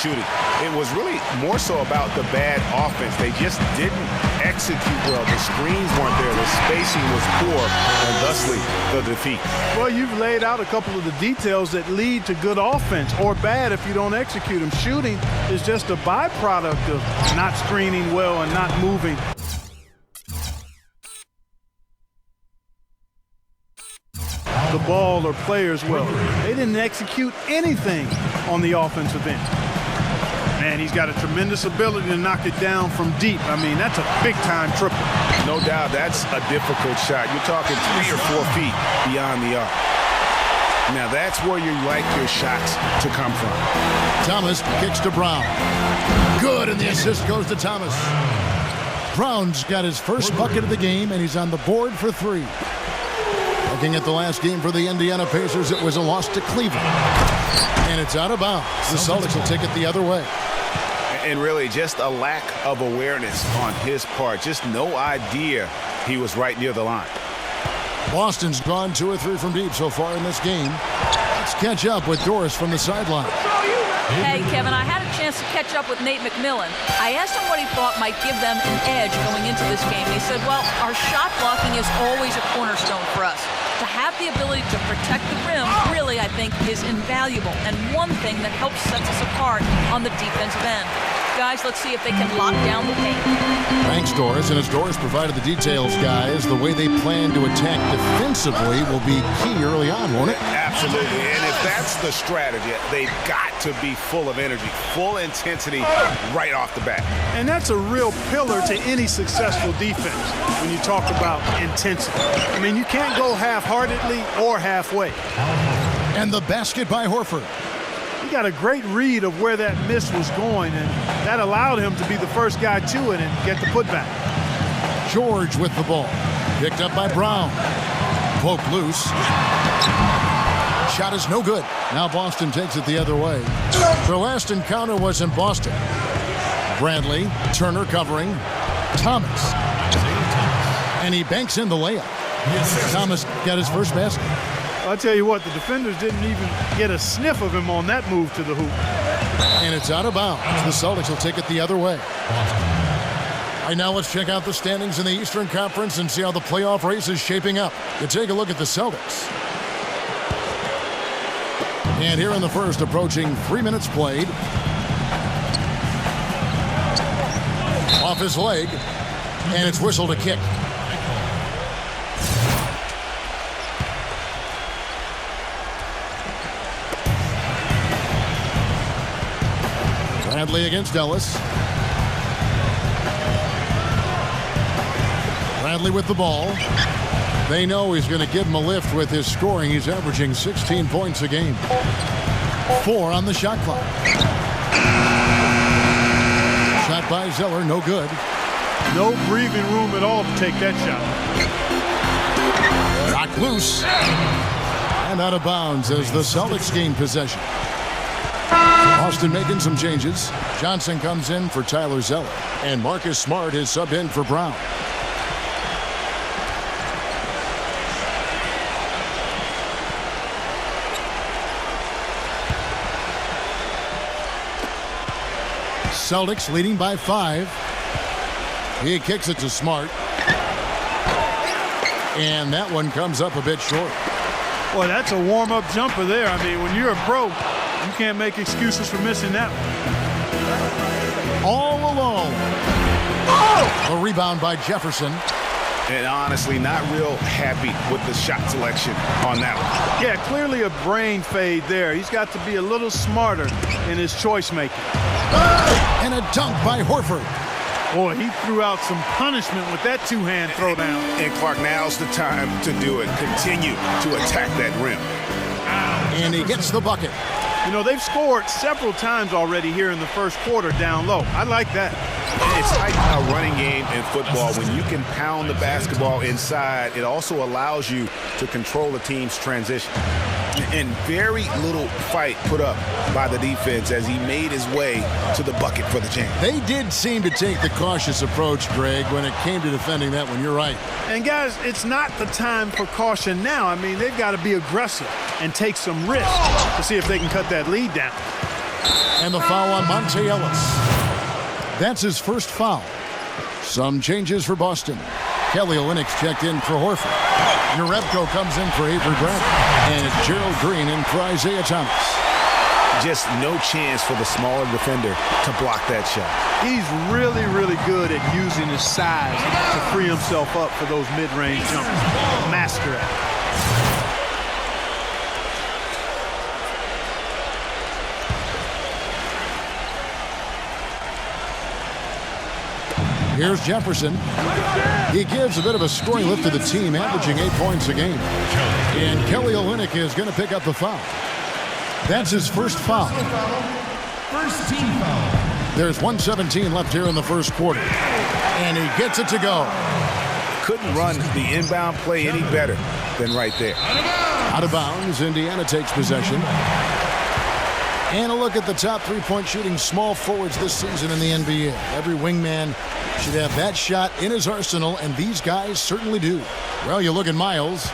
shooting. It was really more so about the bad offense. They just didn't execute well. The screens weren't there. The spacing was poor, and thusly the defeat. Well, you've laid out a couple of the details that lead to good offense, or bad if you don't execute them. Shooting is just a byproduct of not screening well and not moving. The ball or players well. They didn't execute anything on the offensive end. Man, he's got a tremendous ability to knock it down from deep. I mean, that's a big-time triple. No doubt that's a difficult shot. You're talking 3 or 4 feet beyond the arc. Now that's where you like your shots to come from. Thomas kicks to Brown. Good, and the assist goes to Thomas. Brown's got his first bucket of the game, and he's on the board for 3. Looking at the last game for the Indiana Pacers, it was a loss to Cleveland. And it's out of bounds. The Celtics will take it the other way. And really just a lack of awareness on his part. Just no idea he was right near the line. Boston's gone 2 or 3 from deep so far in this game. Let's catch up with Doris from the sideline. Hey, Kevin, I had a chance to catch up with Nate McMillan. I asked him what he thought might give them an edge going into this game. He said, well, our shot blocking is always a cornerstone for us. To have the ability to protect the rim, really, I think, is invaluable. And one thing that helps set us apart on the defensive end. Guys, let's see if they can lock down the paint. Thanks, Doris. And as Doris provided the details, guys, the way they plan to attack defensively will be key early on, won't it? Absolutely. And if that's the strategy, they've got to be full of energy, full intensity right off the bat. And that's a real pillar to any successful defense when you talk about intensity. I mean, you can't go half-heartedly or halfway. And the basket by Horford. He got a great read of where that miss was going, and that allowed him to be the first guy to it and get the putback. George with the ball. Picked up by Brown. Poked loose. Shot is no good. Now Boston takes it the other way. Their last encounter was in Boston. Bradley, Turner covering. Thomas. And he banks in the layup. Thomas got his first basket. I'll tell you what, the defenders didn't even get a sniff of him on that move to the hoop. And it's out of bounds. The Celtics will take it the other way. All right, now let's check out the standings in the Eastern Conference and see how the playoff race is shaping up. You take a look at the Celtics. And here in the first, approaching 3 minutes played. Off his leg, and it's whistled a kick. Bradley against Ellis. Bradley with the ball. They know he's going to give him a lift with his scoring. He's averaging 16 points a game. 4 on the shot clock. Shot by Zeller, no good. No breathing room at all to take that shot. Knocked loose. And out of bounds as the Celtics gain possession. Boston making some changes. Johnson comes in for Tyler Zeller. And Marcus Smart is subbed in for Brown. Celtics leading by 5. He kicks it to Smart. And that one comes up a bit short. Boy, that's a warm-up jumper there. I mean, when you're a pro, you can't make excuses for missing that one. All alone. Oh! A rebound by Jefferson. And honestly, not real happy with the shot selection on that one. Yeah, clearly a brain fade there. He's got to be a little smarter in his choice making. And a dunk by Horford. Boy, he threw out some punishment with that two-hand throwdown. And Clark, now's the time to do it. Continue to attack that rim. And he gets the bucket. You know, they've scored several times already here in the first quarter down low. I like that. It's like a running game in football. When you can pound the basketball inside, it also allows you to control the team's transition. And very little fight put up by the defense as he made his way to the bucket for the jam. They did seem to take the cautious approach, Greg, when it came to defending that one. You're right. And, guys, it's not the time for caution now. I mean, they've got to be aggressive and take some risks to see if they can cut that lead down. And the foul on Monte Ellis. That's his first foul. Some changes for Boston. Kelly Olynyk's checked in for Horford. Jerebko comes in for Avery Bradley. And it's Gerald Green in for Isaiah Thomas. Just no chance for the smaller defender to block that shot. He's really, really good at using his size to free himself up for those mid-range jumpers. Master at it. Here's Jefferson. He gives a bit of a scoring lift to the team, averaging 8 points a game. And Kelly Olynyk is going to pick up the foul. That's his first foul. First team foul. There's 1:17 left here in the first quarter. And he gets it to go. Couldn't run the inbound play any better than right there. Out of bounds, Indiana takes possession. And a look at the top three-point shooting small forwards this season in the NBA. Every wingman should have that shot in his arsenal, and these guys certainly do. Well, you look at Miles,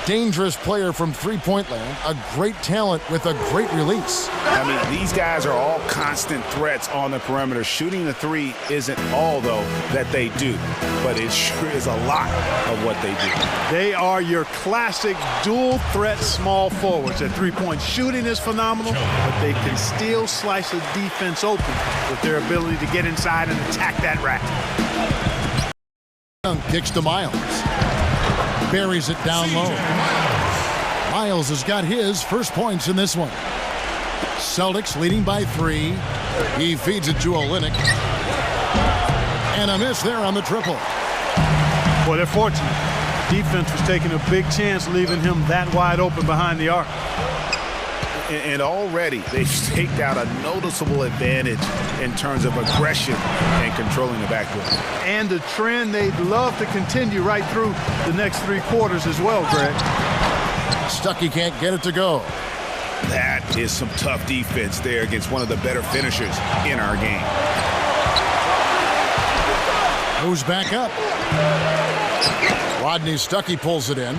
dangerous player from three-point land, a great talent with a great release. I mean, these guys are all constant threats on the perimeter. Shooting the three isn't all, though, that they do, but it sure is a lot of what they do. They are your classic dual-threat small forwards. Their three-point shooting is phenomenal, but they can still slice a defense open with their ability to get inside and attack that rack. Kicks to Miles. Buries it down low. Miles has got his first points in this one. Celtics leading by 3. He feeds it to Olynyk. And a miss there on the triple. Boy, they're fortunate. Defense was taking a big chance, leaving him that wide open behind the arc. And already they've staked out a noticeable advantage in terms of aggression and controlling the backcourt. And a trend they'd love to continue right through the next 3 quarters as well, Greg. Stuckey can't get it to go. That is some tough defense there against one of the better finishers in our game. Moves back up. Rodney Stuckey pulls it in.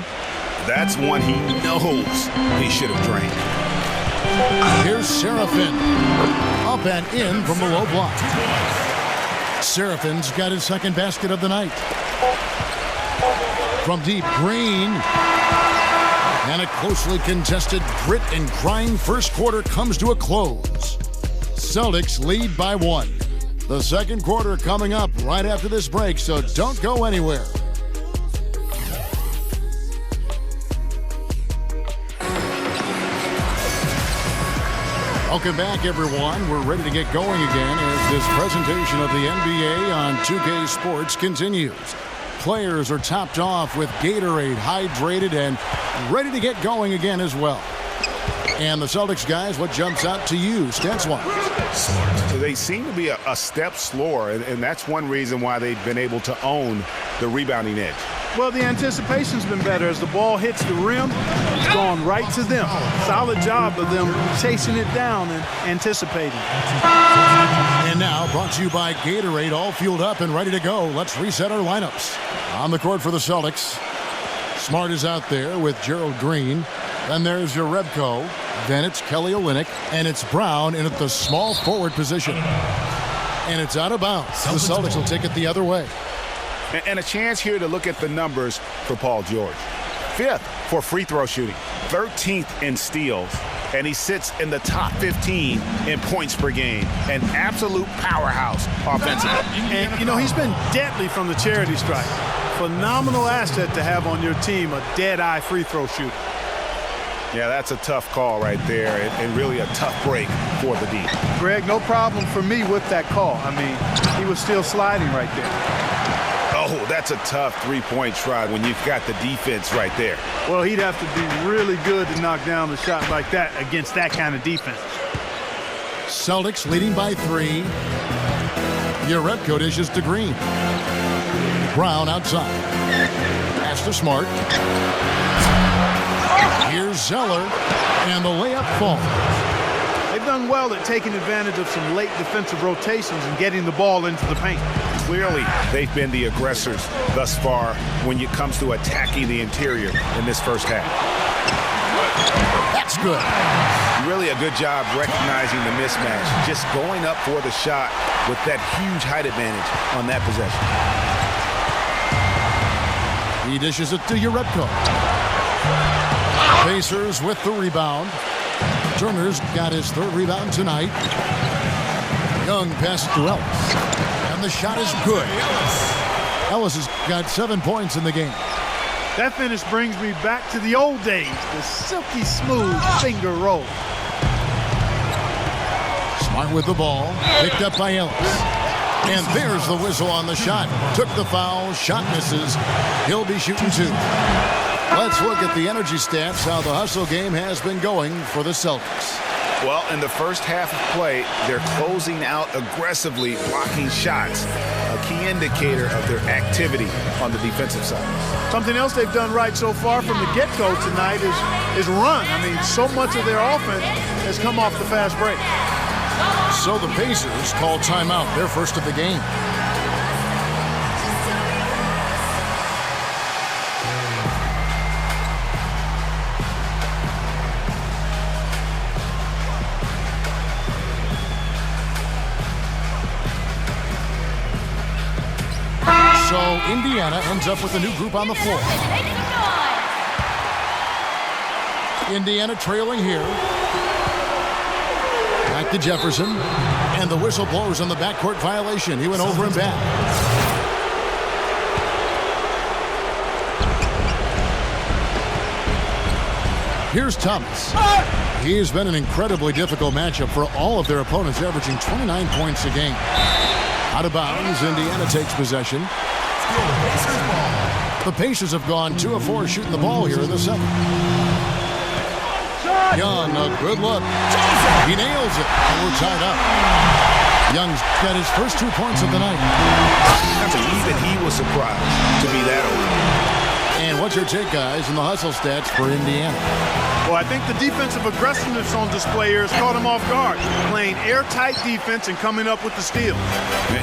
That's one he knows he should have drained. Here's Seraphin. Up and in from the low block. Seraphin's got his second basket of the night. From deep, Green. And a closely contested grit and grind first quarter comes to a close. Celtics lead by 1. The second quarter coming up right after this break, so don't go anywhere. Welcome back, everyone. We're ready to get going again as this presentation of the NBA on 2K Sports continues. Players are topped off with Gatorade, hydrated, and ready to get going again as well. And the Celtics guys, what jumps out to you, stats-wise? So they seem to be a step slower, and that's one reason why they've been able to own the rebounding edge. Well, the anticipation's been better. As the ball hits the rim, it's gone right to them. Solid job of them chasing it down and anticipating. And now, brought to you by Gatorade, all fueled up and ready to go. Let's reset our lineups. On the court for the Celtics, Smart is out there with Gerald Green. Then there's Jerebko. Then it's Kelly Olynyk. And it's Brown in at the small forward position. And it's out of bounds. The Celtics will take it the other way. And a chance here to look at the numbers for Paul George. 5th for free throw shooting, 13th in steals, and he sits in the top 15 in points per game. An absolute powerhouse offensively. And, you know, he's been deadly from the charity stripe. Phenomenal asset to have on your team, a dead-eye free throw shooter. Yeah, that's a tough call right there, and really a tough break for the D. Greg, no problem for me with that call. I mean, he was still sliding right there. Oh, that's a tough three-point try when you've got the defense right there. Well, he'd have to be really good to knock down a shot like that against that kind of defense. Celtics leading by 3. Jerebko dishes to Green. Brown outside. Pass to Smart. Here's Zeller, and the layup falls. They've done well at taking advantage of some late defensive rotations and getting the ball into the paint. Clearly, they've been the aggressors thus far when it comes to attacking the interior in this first half. That's good. Really a good job recognizing the mismatch. Just going up for the shot with that huge height advantage on that possession. He dishes it to Urebko. Pacers with the rebound. Turner's got his third rebound tonight. Young passes to Ellis. And the shot is good. Ellis has got 7 points in the game. That finish brings me back to the old days, the silky smooth finger roll. Smart with the ball, picked up by Ellis. And there's the whistle on the shot. Took the foul, shot misses. He'll be shooting 2. Let's look at the energy stats, how the hustle game has been going for the Celtics. Well, in the first half of play, they're closing out aggressively, blocking shots, a key indicator of their activity on the defensive side. Something else they've done right so far from the get-go tonight is run. I mean, so much of their offense has come off the fast break. So the Pacers call timeout, their first of the game. So Indiana ends up with a new group on the floor. Indiana trailing here. Back to Jefferson. And the whistle blows on the backcourt violation. He went over and back. Here's Thomas. He has been an incredibly difficult matchup for all of their opponents, averaging 29 points a game. Out of bounds, Indiana takes possession. The Pacers have gone 2 of 4 shooting the ball here in the second. Young, a good look. He nails it, and we're tied up. Young's got his first 2 points of the night. Even he was surprised to be that open. And what's your take, guys, in the hustle stats for Indiana? Well, I think the defensive aggressiveness on display here has caught him off guard, playing airtight defense and coming up with the steal.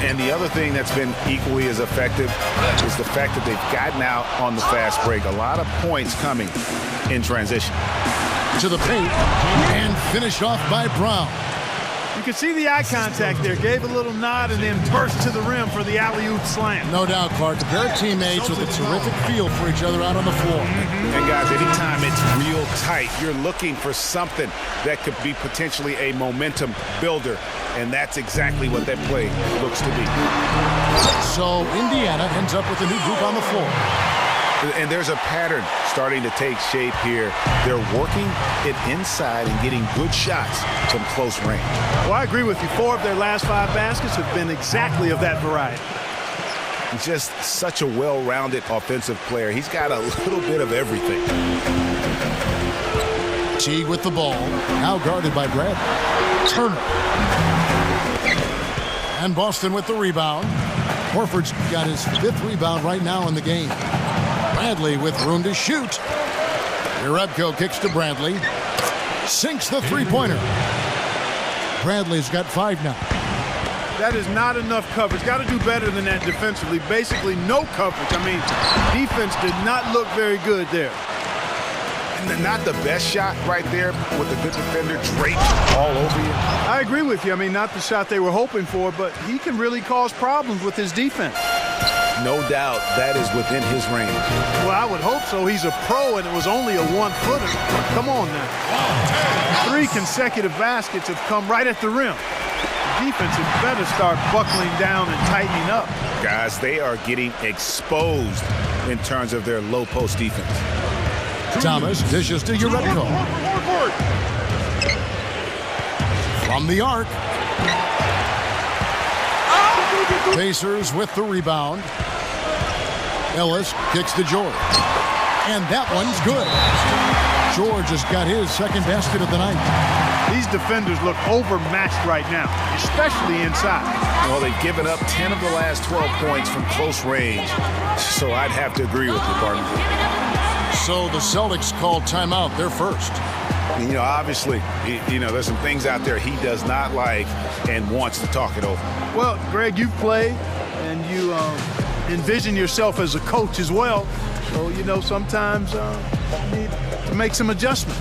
And the other thing that's been equally as effective is the fact that they've gotten out on the fast break. A lot of points coming in transition. To the paint and finished off by Brown. You can see the eye contact there. Gave a little nod and then burst to the rim for the alley-oop slam. No doubt, Clark. A pair of teammates with a terrific feel for each other out on the floor. And guys, anytime it's real tight, you're looking for something that could be potentially a momentum builder. And that's exactly what that play looks to be. So Indiana ends up with a new group on the floor. And there's a pattern starting to take shape here. They're working it inside and getting good shots from close range. Well, I agree with you. 4 of their last 5 baskets have been exactly of that variety. Just such a well-rounded offensive player. He's got a little bit of everything. Teague with the ball. Now guarded by Brad. Turner. And Boston with the rebound. Horford's got his 5th rebound right now in the game. Bradley with room to shoot. Urebko kicks to Bradley. Sinks the three-pointer. Bradley's got 5 now. That is not enough coverage. Got to do better than that defensively. Basically no coverage. I mean, defense did not look very good there. And not the best shot right there with a good defender draped all over you. I agree with you. I mean, not the shot they were hoping for, but he can really cause problems with his defense. No doubt that is within his range. Well, I would hope so. He's a pro, and it was only a 1-footer. Come on now. 3 consecutive baskets have come right at the rim. The defense had better start buckling down and tightening up. Guys, they are getting exposed in terms of their low post defense. Thomas dishes to Urebko. From the arc. Pacers with the rebound. Ellis kicks to George. And that one's good. George has got his 2nd basket of the night. These defenders look overmatched right now, especially inside. Well, they've given up 10 of the last 12 points from close range. So I'd have to agree with you, partner. So the Celtics called timeout. They're first. You know, obviously, there's some things out there he does not like and wants to talk it over. Well, Greg, you've played and you envision yourself as a coach as well. So, sometimes you need to make some adjustments.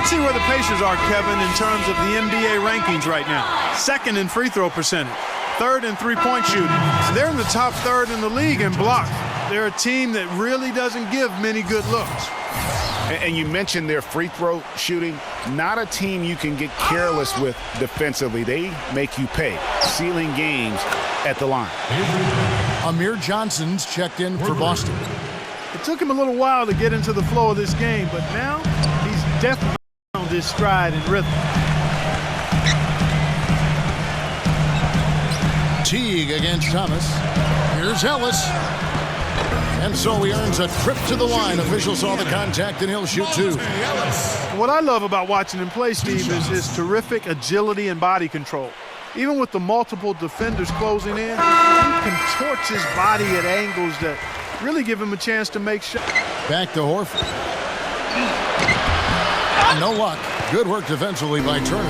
Let's see where the Pacers are, Kevin, in terms of the NBA rankings right now. Second in free throw percentage, third in three-point shooting. They're in the top third in the league in blocks. They're a team that really doesn't give many good looks. And you mentioned their free throw shooting. Not a team you can get careless with defensively. They make you pay, sealing games at the line. Amir Johnson's checked in for Boston. It took him a little while to get into the flow of this game, but now he's definitely on this stride and rhythm. Teague against Thomas. Here's Ellis. And so he earns a trip to the line. Officials saw the contact, and he'll shoot two. What I love about watching him play, Steve, is his terrific agility and body control. Even with the multiple defenders closing in, he contorts his body at angles that really give him a chance to make shots. Back to Horford. No luck. Good work defensively by Turner.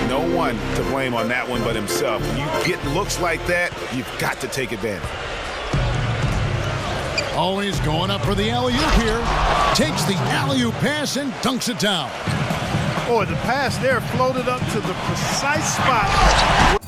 No one to blame on that one but himself. When you get looks like that, you've got to take advantage. Always going up for the alley-oop here. Takes the alley-oop pass and dunks it down. Boy, the pass there floated up to the precise spot.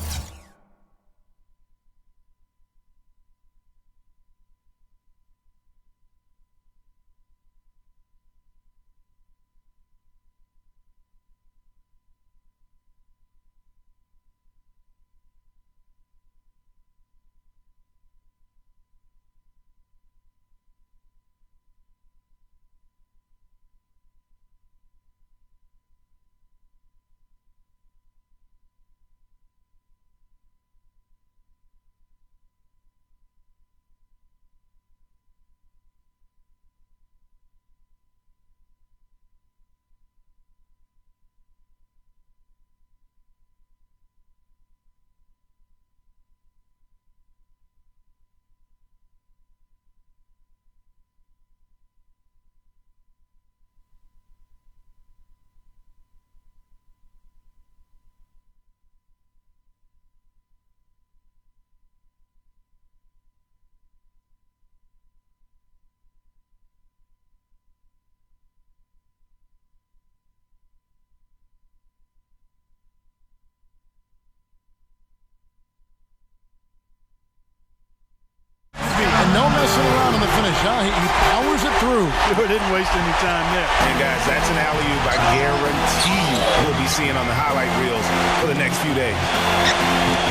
No messing around in the finish, huh? He powers it through. Sure didn't waste any time there. And guys, that's an alley-oop I guarantee you we'll be seeing on the highlight reels for the next few days.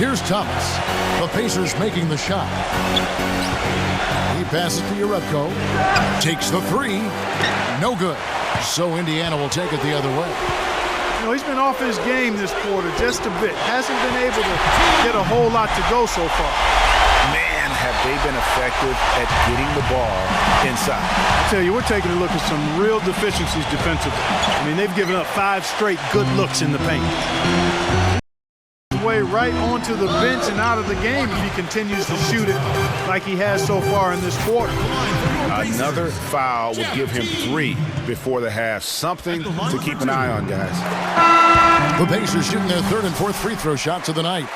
Here's Thomas. The Pacers making the shot. He passes to Urepko. Takes the three. No good. So Indiana will take it the other way. You know, he's been off his game this quarter just a bit. Hasn't been able to get a whole lot to go so far. Man, have they been effective at getting the ball inside. I tell you, we're taking a look at some real deficiencies defensively. I mean, they've given up 5 straight good looks in the paint. Way right onto the bench and out of the game if he continues to shoot it like he has so far in this quarter. Another foul will give him 3 before the half. Something to keep an eye on, guys. The Pacers shooting their third and fourth free throw shots of the night.